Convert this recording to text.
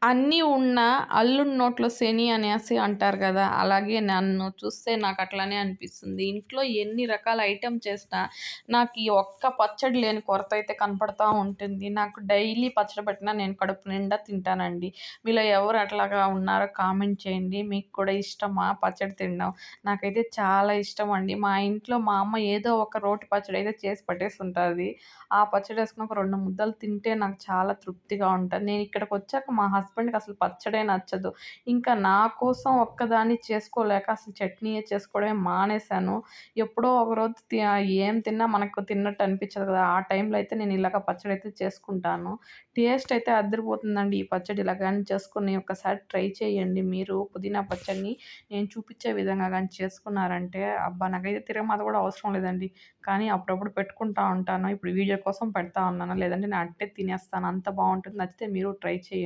అన్నీ ఉన్నా అల్లుడి నోట్లో శని అనేసి అంటారు గదా! అలాగే నన్ను చూస్తే నాకట్లనే అనిపిస్తుంది. ఇంట్లో ఎన్ని రకాల ఐటెమ్ చేసినా నాకు ఈ ఒక్క పచ్చడి లేని కొరతయితే కనపడతా ఉంటుంది. నాకు డైలీ పచ్చడి పెట్టినా నేను కడుపు నిండా తింటానండి. మీలో ఎవరు అట్లాగా ఉన్నారో కామెంట్ చేయండి. మీకు కూడా ఇష్టమా పచ్చడి తినడం? నాకైతే చాలా ఇష్టమండి. మా ఇంట్లో మా అమ్మ ఏదో ఒక రోటి పచ్చడయితే చేసి పెట్టేసుంటాది. ఆ పచ్చడేసుకొని ఒక 2 ముద్దలు తింటే నాకు చాలా తృప్తిగా ఉంటది. నేనిక్కడికొచ్చాక మా హస్బెండ్‌కి అసలు పచ్చడే నచ్చదు. ఇంకా నా కోసం ఒక్కదాన్ని చేసుకోలేక అసలు చట్నీయే చేసుకోవడమే మానేశాను. ఎప్పుడో ఒకరోజు ఏం తిన్నా మనకు తిన్నట్టు అనిపించదు కదా! ఆ టైంలో అయితే నేను ఇలాగ పచ్చడైతే చేసుకుంటాను. టేస్ట్ అయితే అదిరిపోతుందండి. ఈ పచ్చడి ఇలా గాని చేసుకొని ఒక్కసారి ట్రై చేయండి మీరు. పుదీనా పచ్చడిని నేను చూపిచ్చే విధంగా గాని చేసుకున్నారంటే అబ్బా! నాకైతే తిరగమాత కూడా అవసరం లేదండి. కానీ అప్పుడప్పుడు పెట్టుకుంటా ఉంటాను. ఇప్పుడు వీడియో కోసం పెడతా ఉన్నాను. లేదంటే నేను అట్టే తినేస్తాను. అంత బావుంటుంది. నచ్చితే మీరు ట్రై చేయండి.